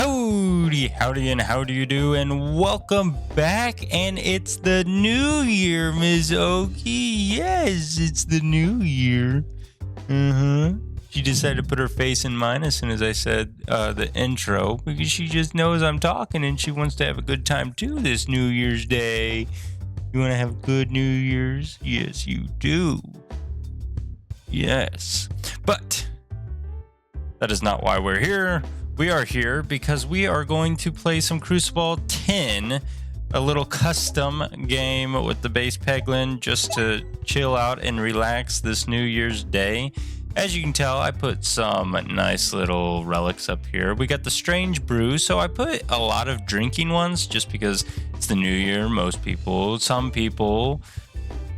Howdy, howdy, and how do you do? And welcome back. And it's the new year, Miss Oki. Yes, it's the new year. She decided to put her face in mine as soon as I said the intro because she just knows I'm talking and she wants to have a good time too this New Year's Day. You want to have good New Year's? Yes, you do. Yes. But that is not why we're here. We are here because we are going to play some Crucible 10, a little custom game with the base Peglin just to chill out and relax this New Year's Day. As you can tell, I put some nice little relics up here. We got the Strange Brew, so I put a lot of drinking ones just because it's the New Year. Most people, some people,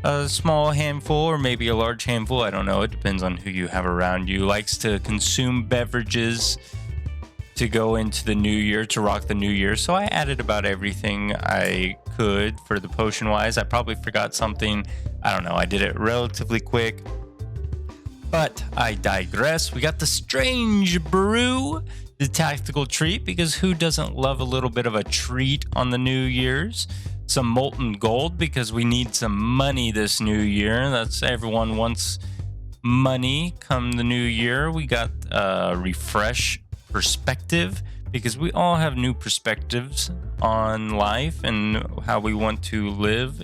a small handful or maybe a large handful, I don't know, it depends on who you have around you, likes to consume beverages to go into the new year, to rock the new year. So I added about everything I could for the potion wise. I probably forgot something. I don't know. I did it relatively quick, but I digress. We got the Strange Brew, the tactical treat, because who doesn't love a little bit of a treat on the New Year's? Some molten gold because we need some money this new year. That's everyone wants money come the new year. We got refresh perspective because we all have new perspectives on life and how we want to live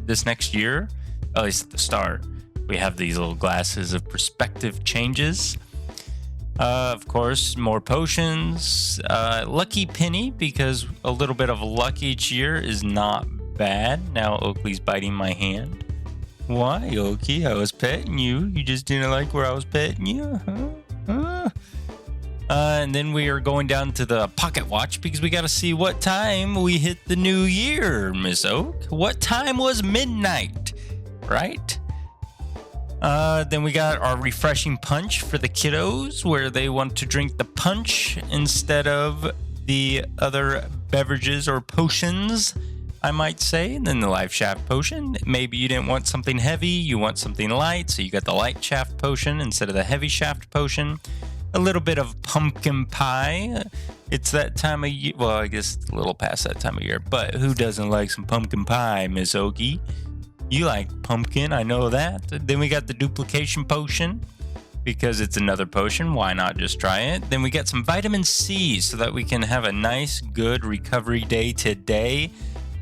this next year, at least at the start. We have these little glasses of perspective changes. Of course, more potions. Lucky penny, because a little bit of luck each year is not bad. Now Oakley's biting my hand. Why, Oakley? I was petting you. You just didn't like where I was petting you? Huh? And then we are going down to the pocket watch because we got to see what time we hit the new year, Miss Oak. What time was midnight, right? Then we got our refreshing punch for the kiddos where they want to drink the punch instead of the other beverages or potions, I might say. And then the life shaft potion. Maybe you didn't want something heavy, you want something light, so you got the light shaft potion instead of the heavy shaft potion. A little bit of pumpkin pie. It's that time of year. Well, I guess it's a little past that time of year, but who doesn't like some pumpkin pie, Miss Okie? You like pumpkin, I know that. Then we got the duplication potion because it's another potion. Why not just try it? Then we got some vitamin C so that we can have a nice, good recovery day today.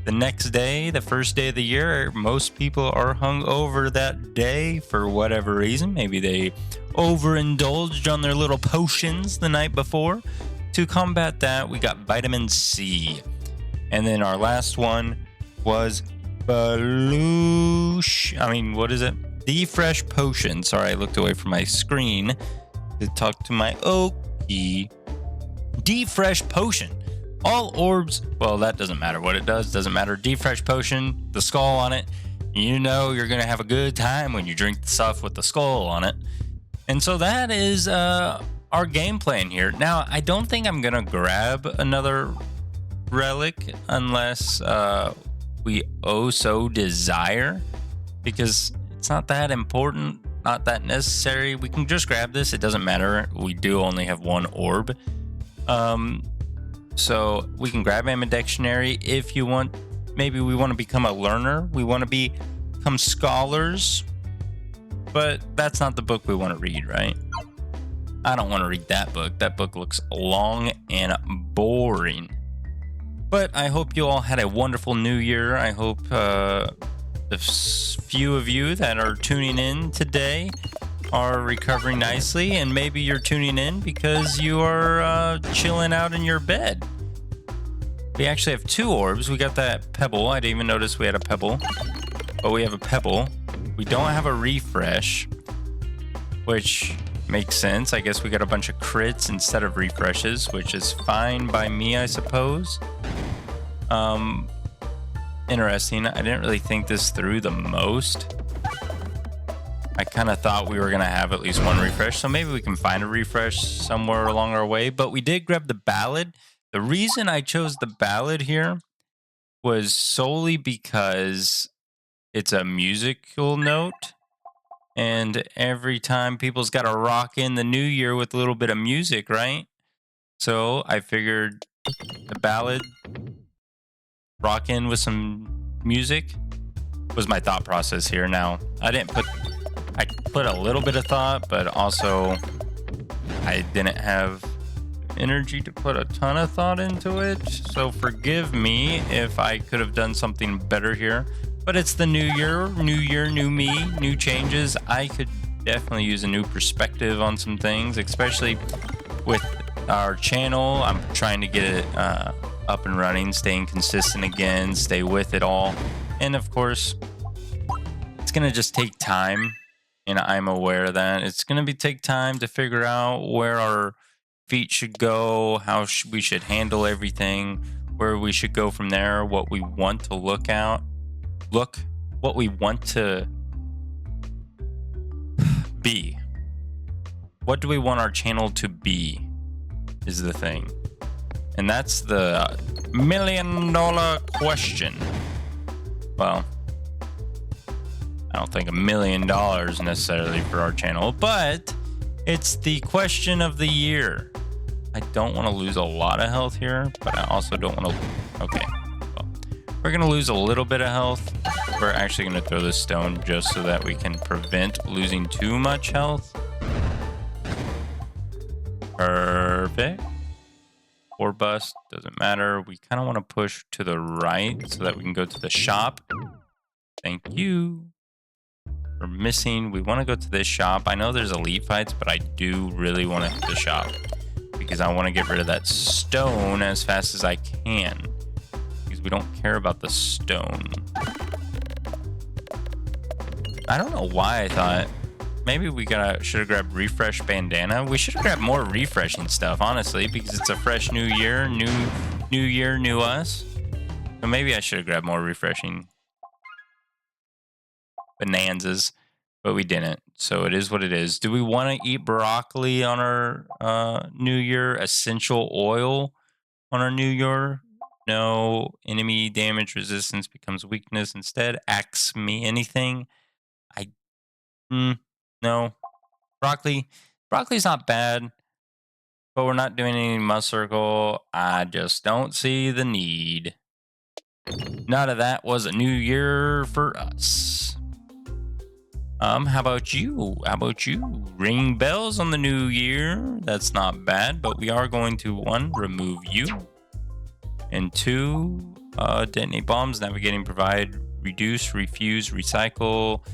The next day, the first day of the year, most people are hungover that day for whatever reason. Maybe they overindulged on their little potions the night before. To combat that, we got vitamin C. And then our last one was Defresh potion. Sorry, I looked away from my screen to talk to my Okie. Defresh potion. All orbs, well, that doesn't matter what it does. Doesn't matter. Defresh potion, the skull on it. You know you're going to have a good time when you drink the stuff with the skull on it. And so that is our game plan here. Now, I don't think I'm going to grab another relic unless we so desire, because it's not that important, not that necessary. We can just grab this. It doesn't matter. We do only have one orb. So we can grab Ambidictionary if you want. Maybe we want to become a learner. We want to become scholars. But that's not the book we want to read, right? I don't want to read that book. That book looks long and boring. But I hope you all had a wonderful new year. I hope the few of you that are tuning in today are recovering nicely. And maybe you're tuning in because you are chilling out in your bed. We actually have two orbs. We got that pebble. I didn't even notice we had a pebble. But we have a pebble. We don't have a refresh, which makes sense. I guess we got a bunch of crits instead of refreshes, which is fine by me, I suppose. Interesting. I didn't really think this through the most. I kind of thought we were going to have at least one refresh, so maybe we can find a refresh somewhere along our way. But we did grab the ballad. The reason I chose the ballad here was solely because it's a musical note. And every time people's got to rock in the new year with a little bit of music, right? So I figured the ballad, rock in with some music, was my thought process here. Now, I put a little bit of thought, but also I didn't have energy to put a ton of thought into it. So forgive me if I could have done something better here. But it's the new year, new me, new changes. I could definitely use a new perspective on some things, especially with our channel. I'm trying to get it up and running, staying consistent again, stay with it all. And of course, it's going to just take time. And I'm aware of that. It's going to take time to figure out where our feet should go, how we should handle everything, where we should go from there, what we want to what we want to be. What do we want our channel to be is the thing. And that's the $1 million question. Well, I don't think $1 million necessarily for our channel, but it's the question of the year. I don't want to lose a lot of health here, but I also don't want to... Okay. Well, we're going to lose a little bit of health. We're actually going to throw this stone just so that we can prevent losing too much health. Perfect. Or bust, doesn't matter. We kind of want to push to the right so that we can go to the shop. Thank you. We're missing. We want to go to this shop. I know there's elite fights, but I do really want to hit the shop because I want to get rid of that stone as fast as I can because we don't care about the stone. I don't know why I thought maybe we should have grabbed refresh bandana. We should have grabbed more refreshing stuff, honestly, because it's a fresh new year, new year, new us. So maybe I should have grabbed more refreshing bonanzas, but we didn't. So it is what it is. Do we want to eat broccoli on our new year? Essential oil on our new year? No. Enemy damage resistance becomes weakness instead. Axe me anything. No. Broccoli's not bad, but we're not doing any must circle. I just don't see the need. None of that was a new year for us. How about you? Ring bells on the new year. That's not bad, but we are going to 1, remove you. And 2, detonate bombs, navigating, provide, reduce, refuse, recycle,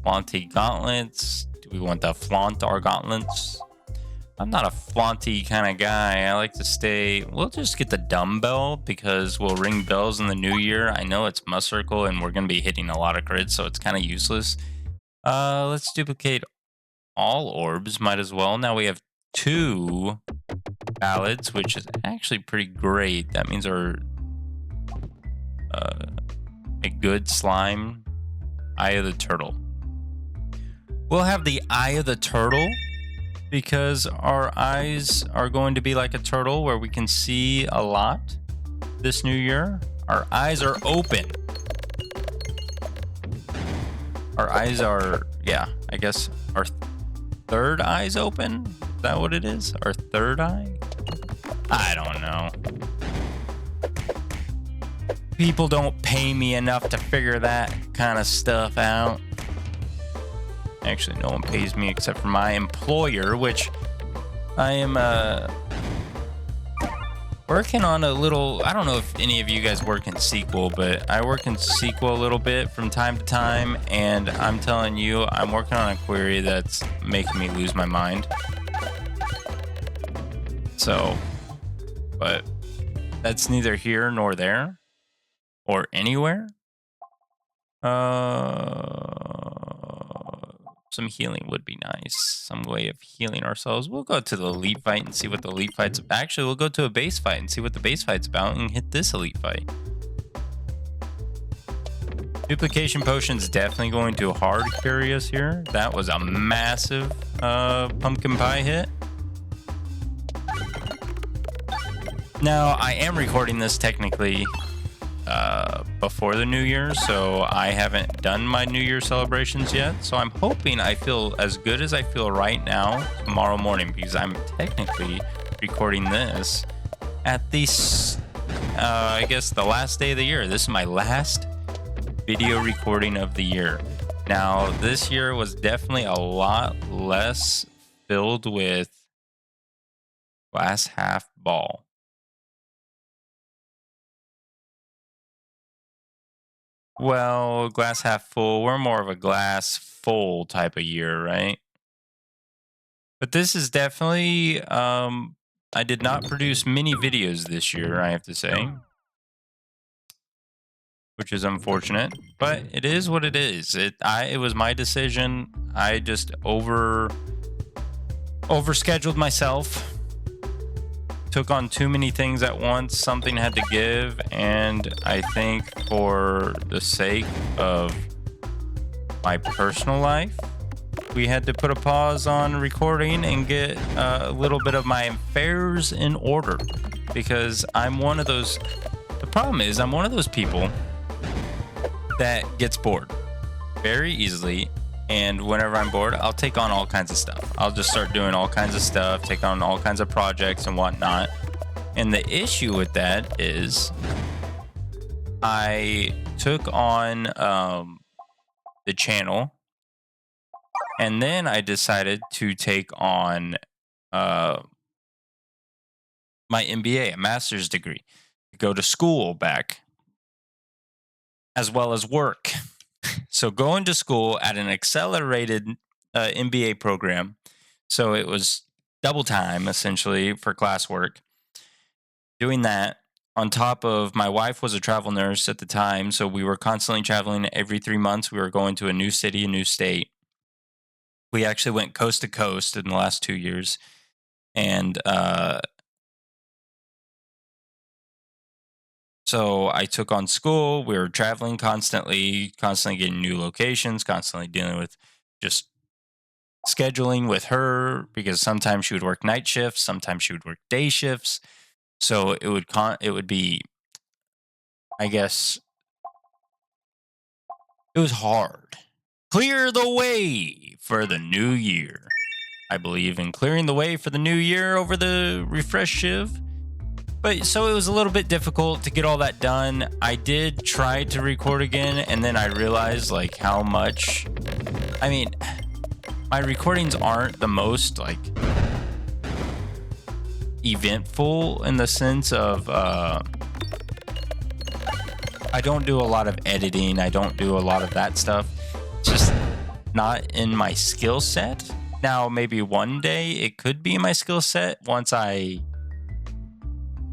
flaunty gauntlets. Do we want to flaunt our gauntlets? I'm not a flaunty kind of guy. I like to stay... We'll just get the dumbbell because we'll ring bells in the new year. I know it's must circle and we're going to be hitting a lot of crits, so it's kind of useless. Let's duplicate all orbs. Might as well. Now we have 2 ballads, which is actually pretty great. That means our... a good slime. Eye of the turtle. We'll have the eye of the turtle because our eyes are going to be like a turtle where we can see a lot this new year. Our eyes are open. Our eyes are, yeah, I guess our third eye's open. Is that what it is? Our third eye? I don't know. People don't pay me enough to figure that kind of stuff out. Actually, no one pays me except for my employer, which I am working on a little... I don't know if any of you guys work in SQL, but I work in SQL a little bit from time to time, and I'm telling you, I'm working on a query that's making me lose my mind. So, but that's neither here nor there or anywhere. Some healing would be nice. Some way of healing ourselves. We'll go to the elite fight and see what the elite fight's about. Actually, we'll go to a base fight and see what the base fight's about and hit this elite fight. Duplication potion's definitely going to hard carry us here. That was a massive pumpkin pie hit. Now, I am recording this technically before the new year, so I haven't done my new year celebrations yet. So I'm hoping I feel as good as I feel right now tomorrow morning, because I'm technically recording this at the, I guess, the last day of the year. This is my last video recording of the year. Now, this year was definitely a lot less filled with glass half ball. Well, glass half full. We're more of a glass full type of year, right? But this is definitely, I did not produce many videos this year, I have to say, which is unfortunate, but it is what it is. It was my decision. I just overscheduled myself, took on too many things at once. Something had to give, and I think for the sake of my personal life, we had to put a pause on recording and get a little bit of my affairs in order, because I'm one of those. The problem is, I'm one of those people that gets bored very easily, and whenever I'm bored, I'll take on all kinds of stuff. I'll just start doing all kinds of stuff, take on all kinds of projects and whatnot. And the issue with that is I took on the channel, and then I decided to take on my MBA, a master's degree, go to school back, as well as work. So going to school at an accelerated MBA program. So it was double time, essentially, for classwork. Doing that on top of, my wife was a travel nurse at the time, so we were constantly traveling. Every 3 months, we were going to a new city, a new state. We actually went coast to coast in the last 2 years. And so I took on school. We were traveling constantly getting new locations, constantly dealing with just scheduling with her, because sometimes she would work night shifts, sometimes she would work day shifts. So it would be, I guess, it was hard. Clear the way for the new year. I believe in clearing the way for the new year over the refresh shiv. But so it was a little bit difficult to get all that done. I did try to record again, and then I realized like how much, I mean, my recordings aren't the most like eventful in the sense of I don't do a lot of editing. I don't do a lot of that stuff. It's just not in my skill set. Now, maybe one day it could be in my skill set once I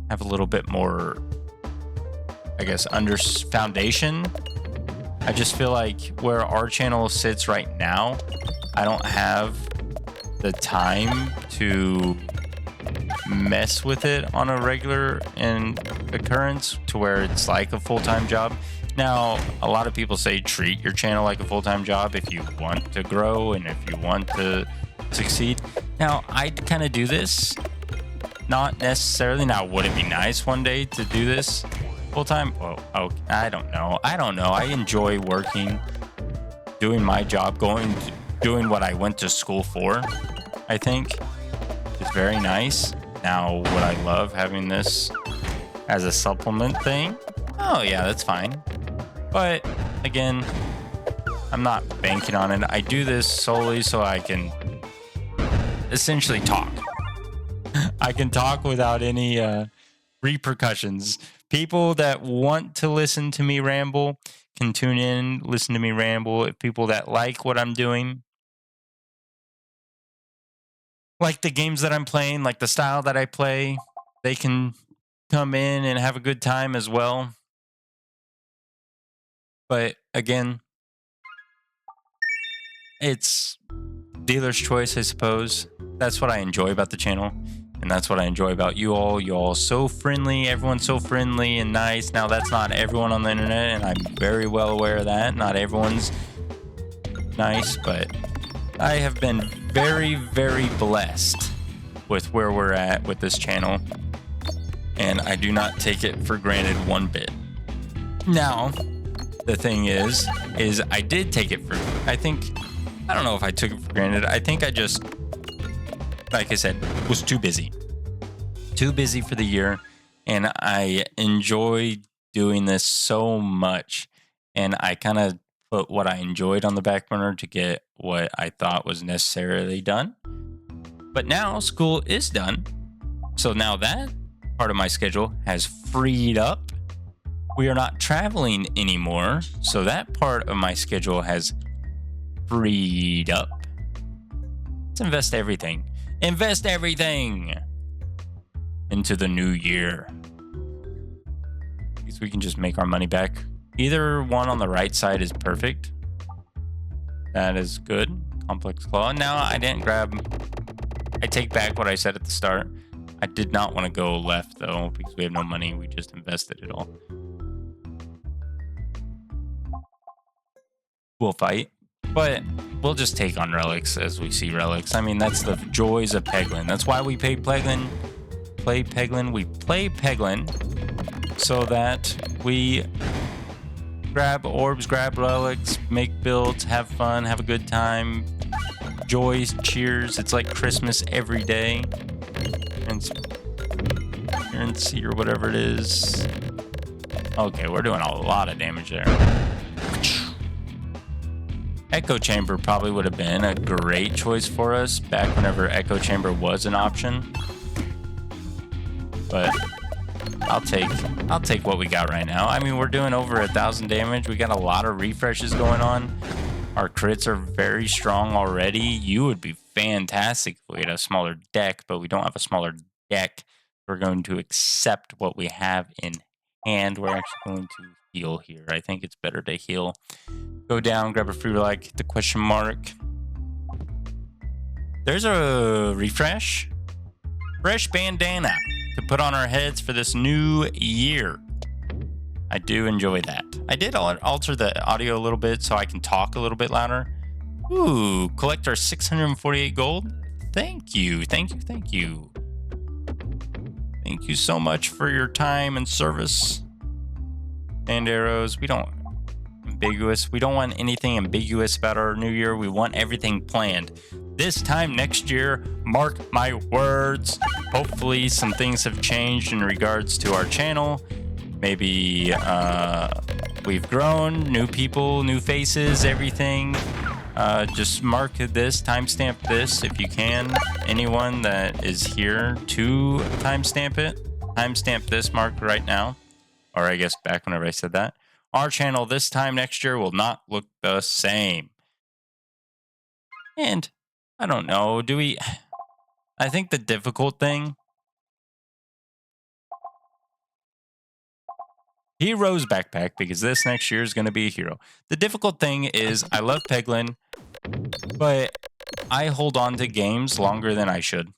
have a little bit more, I guess, under foundation. I just feel like where our channel sits right now, I don't have the time to mess with it on a regular occurrence to where it's like a full-time job. Now, a lot of people say treat your channel like a full-time job if you want to grow and if you want to succeed. Now, I kind of do this, not necessarily. Now, would it be nice one day to do this full-time? Well, I don't know. I enjoy working, doing my job, doing what I went to school for. I think it's very nice. Now, would I love having this as a supplement thing? Oh yeah, that's fine. But again, I'm not banking on it. I do this solely so I can essentially talk. I can talk without any repercussions. People that want to listen to me ramble can tune in, listen to me ramble. If people that like what I'm doing, like the games that I'm playing, like the style that I play, they can come in and have a good time as well. But again, it's dealer's choice, I suppose. That's what I enjoy about the channel. And that's what I enjoy about you all. You all so friendly. Everyone's so friendly and nice. Now, that's not everyone on the internet, and I'm very well aware of that. Not everyone's nice, but I have been very, very blessed with where we're at with this channel. And I do not take it for granted one bit. Now, the thing is I did take it for, I don't know if I took it for granted. I think I just, like I said, was too busy. too busy for the year, and I enjoy doing this so much. And I kind of put what I enjoyed on the back burner to get what I thought was necessarily done. But now school is done. So now that part of my schedule has freed up. We are not traveling anymore. So that part of my schedule has freed up. Let's invest everything. Invest everything into the new year. Because we can just make our money back. Either one on the right side is perfect. That is good. Complex claw. Now I didn't grab. I take back what I said at the start. I did not want to go left though because we have no money. We just invested it all. We'll fight, but we'll just take on relics as we see relics. I mean, that's the joys of Peglin. That's why we play Peglin. We play Peglin so that we grab orbs, grab relics, make builds, have fun, have a good time. Joy, cheers. It's like Christmas every day. And see or whatever it is. Okay, we're doing a lot of damage there. Echo Chamber probably would have been a great choice for us back whenever Echo Chamber was an option. But I'll take what we got right now. I mean, we're doing over 1,000 damage. We got a lot of refreshes going on. Our crits are very strong already. You would be fantastic if we had a smaller deck, but we don't have a smaller deck. We're going to accept what we have in hand. We're actually going to heal here. I think it's better to heal. Go down, grab a free relic, hit the question mark. There's a refresh. Fresh bandana to put on our heads for this new year. I do enjoy that. I did alter the audio a little bit so I can talk a little bit louder. Ooh, collect our 648 gold. Thank you. Thank you so much for your time and service. And arrows. We don't want anything ambiguous about our new year. We want everything planned. This time next year, mark my words. Hopefully some things have changed in regards to our channel. Maybe we've grown, new people, new faces, everything. Just mark this, timestamp this if you can. Anyone that is here to timestamp it, timestamp this mark right now. Or I guess back whenever I said that. Our channel this time next year will not look the same. And I don't know, I think the difficult thing. Hero's backpack, because this next year is going to be a hero. The difficult thing is I love Peglin, but I hold on to games longer than I should.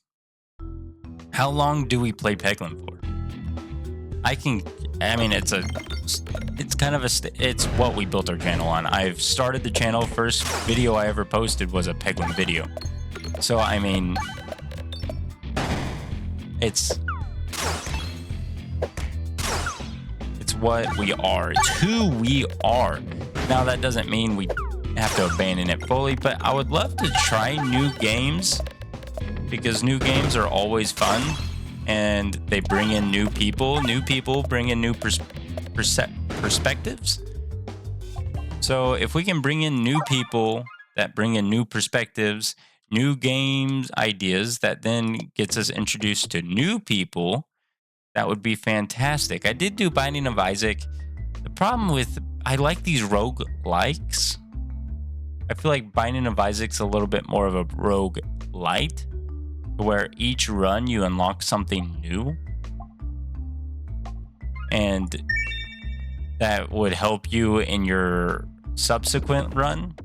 How long do we play Peglin for? It's what we built our channel on. I've started the channel. First video I ever posted was a Peglin video. So, I mean, it's what we are. It's who we are. Now, that doesn't mean we have to abandon it fully, but I would love to try new games because new games are always fun and they bring in new people. New people bring in new perspectives. So if we can bring in new people that bring in new perspectives, new games ideas that then gets us introduced to new people, that would be fantastic. I did do Binding of Isaac. The problem with, I like these roguelikes. I feel like Binding of Isaac's a little bit more of a roguelite, where each run you unlock something new. And that would help you in your subsequent run.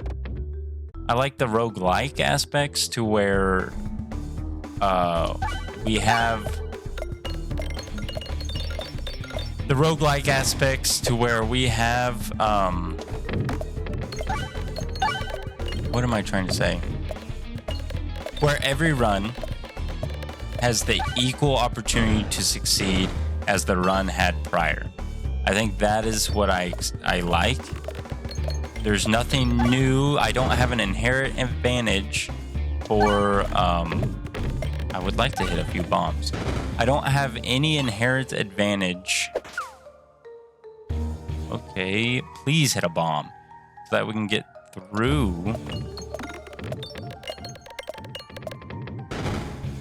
I like the roguelike aspects to where we have the roguelike aspects to where we have what am I trying to say? Where every run has the equal opportunity to succeed as the run had prior. I think that is what I like. There's nothing new. I don't have an inherent advantage for I would like to hit a few bombs. I don't have any inherent advantage. Okay, please hit a bomb so that we can get through.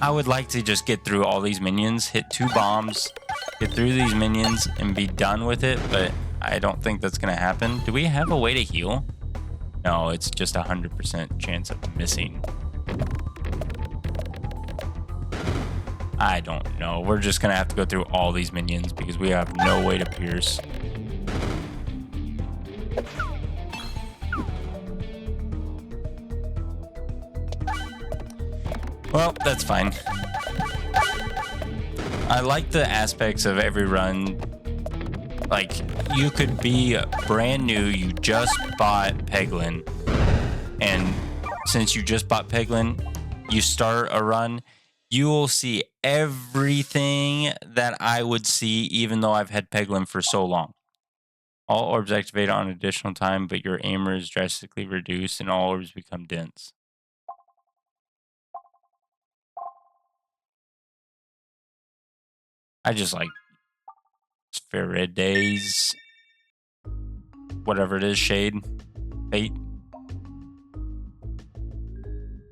I would like to just get through all these minions, hit 2 bombs, get through these minions, and be done with it, but I don't think that's going to happen. Do we have a way to heal? No, it's just 100% chance of missing. I don't know. We're just going to have to go through all these minions because we have no way to pierce. Well, that's fine. I like the aspects of every run. Like, you could be brand new, you just bought Peglin, and since you just bought Peglin, you start a run, you will see everything that I would see even though I've had Peglin for so long. All orbs activate on additional time, but your aimer is drastically reduced and all orbs become dense. I just like Spheroides, whatever it is, shade, fate.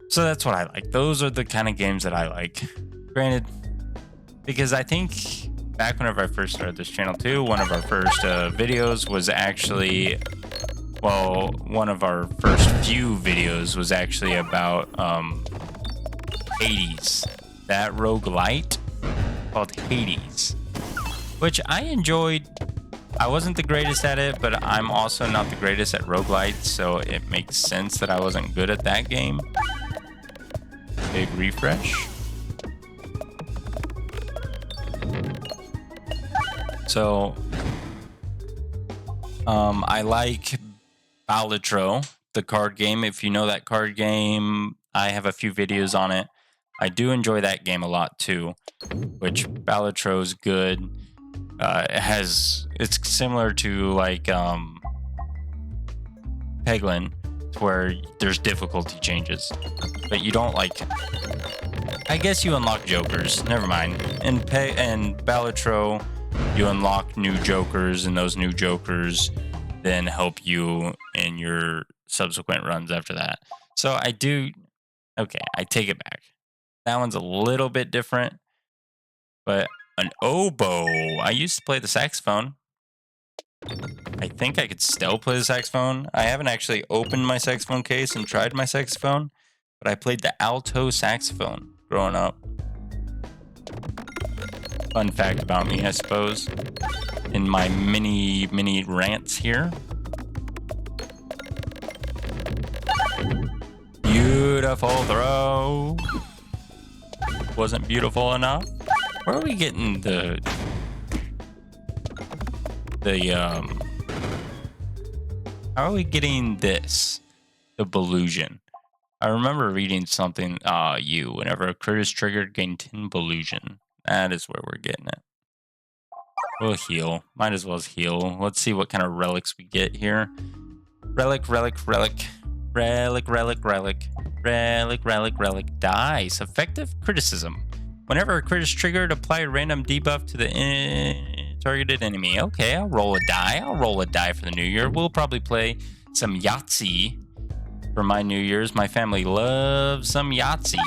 So that's what I like. Those are the kind of games that I like. Granted, because I think back whenever I first started this channel too, one of our first videos was actually, well, one of our first few videos was actually about Hades. That roguelite called Hades, which I enjoyed. I wasn't the greatest at it, but I'm also not the greatest at roguelites, so it makes sense that I wasn't good at that game. Big refresh. So, I like Balitro, the card game. If you know that card game, I have a few videos on it. I do enjoy that game a lot too, which Balitro's good. It's similar to like Peglin, where there's difficulty changes, but you don't like. I guess you unlock jokers. Never mind. In Balitro, you unlock new jokers, and those new jokers then help you in your subsequent runs after that. So I do. Okay, I take it back. That one's a little bit different, but an oboe. I used to play the saxophone. I think I could still play the saxophone. I haven't actually opened my saxophone case and tried my saxophone, but I played the alto saxophone growing up. Fun fact about me, I suppose, in my mini rants here. Beautiful throw. Wasn't beautiful enough. Where are we getting the how are we getting this? The Belusion. I remember reading something, whenever a crit is triggered, gain 10 Belusion. That is where we're getting it. We'll heal. Might as well heal. Let's see what kind of relics we get here. Relic. Dice. Effective criticism. Whenever a crit is triggered, apply a random debuff to the targeted enemy. Okay, I'll roll a die. For the new year. We'll probably play some Yahtzee for my New Year's. My family loves some Yahtzee.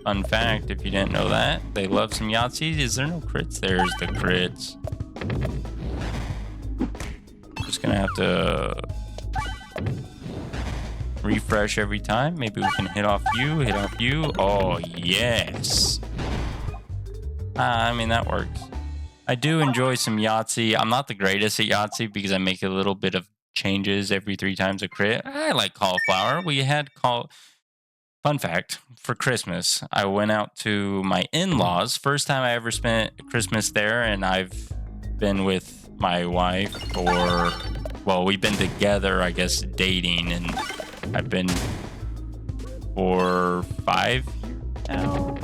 Fun fact, if you didn't know that, they love some Yahtzee. Is there no crits? There's the crits. Just gonna have to refresh every time. Maybe we can hit off you. Oh, yes. I mean, that works. I do enjoy some Yahtzee. I'm not the greatest at Yahtzee because I make a little bit of changes every 3 times a crit. I like cauliflower. We had Fun fact, for Christmas, I went out to my in-laws. First time I ever spent Christmas there, and I've been with my wife for, well, we've been together, I guess, dating, and I've been for 5 years now.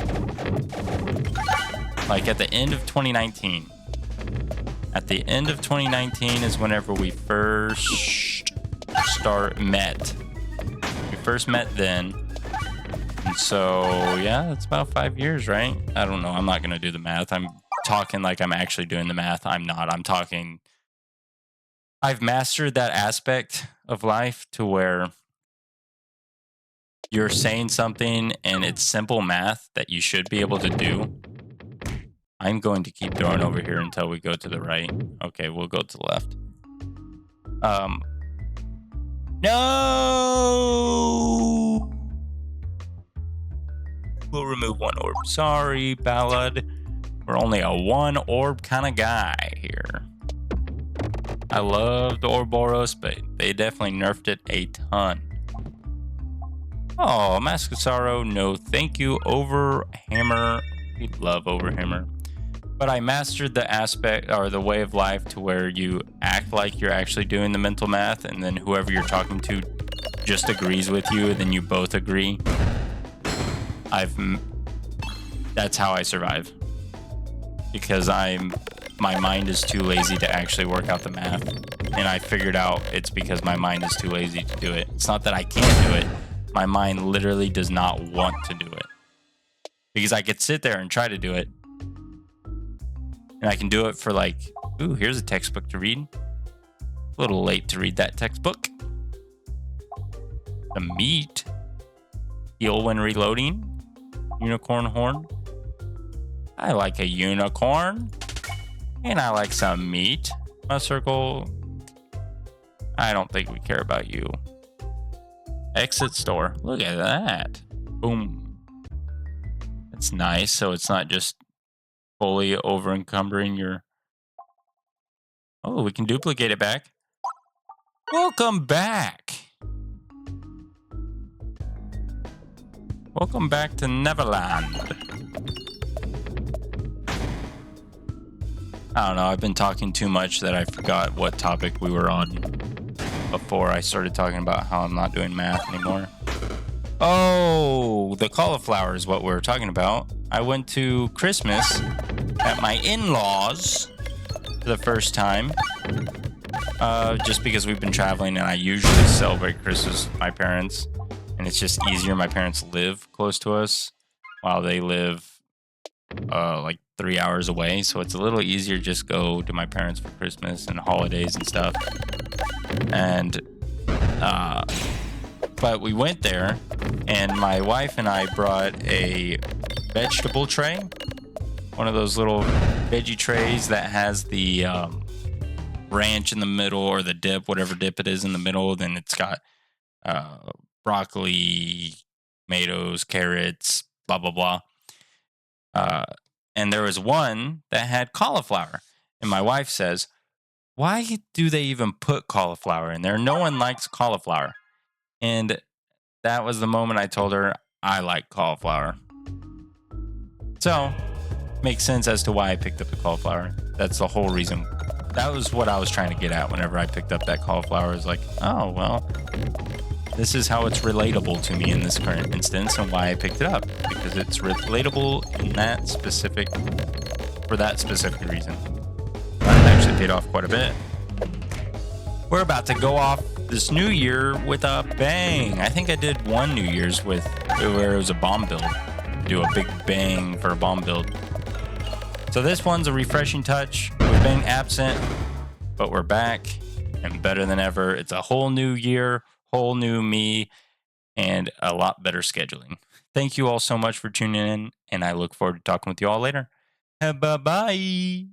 Like at the end of 2019. At the end of 2019 is whenever we first met. We first met then. And so, yeah, that's about 5 years, right? I don't know. I'm not going to do the math. I'm talking like I'm actually doing the math. I'm not. I'm talking. I've mastered that aspect of life to where you're saying something and it's simple math that you should be able to do. I'm going to keep throwing over here until we go to the right. Okay, we'll go to the left. No! We'll remove one orb. Sorry, Ballad. We're only a one orb kind of guy here. I love the Ouroboros, but they definitely nerfed it a ton. Oh, Mask of Sorrow, no thank you. Overhammer, we love Overhammer. But I mastered the aspect or the way of life to where you act like you're actually doing the mental math, and then whoever you're talking to just agrees with you, and then you both agree. That's how I survive. Because my mind is too lazy to actually work out the math. And I figured out it's because my mind is too lazy to do it. It's not that I can't do it. My mind literally does not want to do it. Because I could sit there and try to do it. And I can do it for like, ooh, here's a textbook to read. A little late to read that textbook. The meat. Heal when reloading. Unicorn horn. I like a unicorn. And I like some meat. A circle. I don't think we care about you. Exit store. Look at that. Boom. That's nice. So it's not just fully over encumbering your... Oh, we can duplicate it back. Welcome back. Welcome back to Neverland. I don't know. I've been talking too much that I forgot what topic we were on before I started talking about how I'm not doing math anymore. Oh, the cauliflower is what we were talking about. I went to Christmas at my in-laws for the first time. Just because we've been traveling and I usually celebrate Christmas with my parents. And it's just easier. My parents live close to us while they live like 3 hours away. So it's a little easier just go to my parents for Christmas and holidays and stuff. And but we went there and my wife and I brought a vegetable tray. One of those little veggie trays that has the ranch in the middle or the dip, whatever dip it is in the middle. Then it's got broccoli, tomatoes, carrots, blah, blah, blah. And there was one that had cauliflower. And my wife says, why do they even put cauliflower in there? No one likes cauliflower. And that was the moment I told her I like cauliflower. So, makes sense as to why I picked up the cauliflower. That's the whole reason. That was what I was trying to get at whenever I picked up that cauliflower. Is like, oh, well, this is how it's relatable to me in this current instance and why I picked it up. Because it's relatable in that specific, for that specific reason. It actually paid off quite a bit. We're about to go off this new year with a bang. I think I did one New Year's where it was a bomb build. Do a big bang for a bomb build. So this one's a refreshing touch. We've been absent, but we're back and better than ever. It's a whole new year, whole new me, and a lot better scheduling. Thank you all so much for tuning in, and I look forward to talking with you all later. Bye-bye.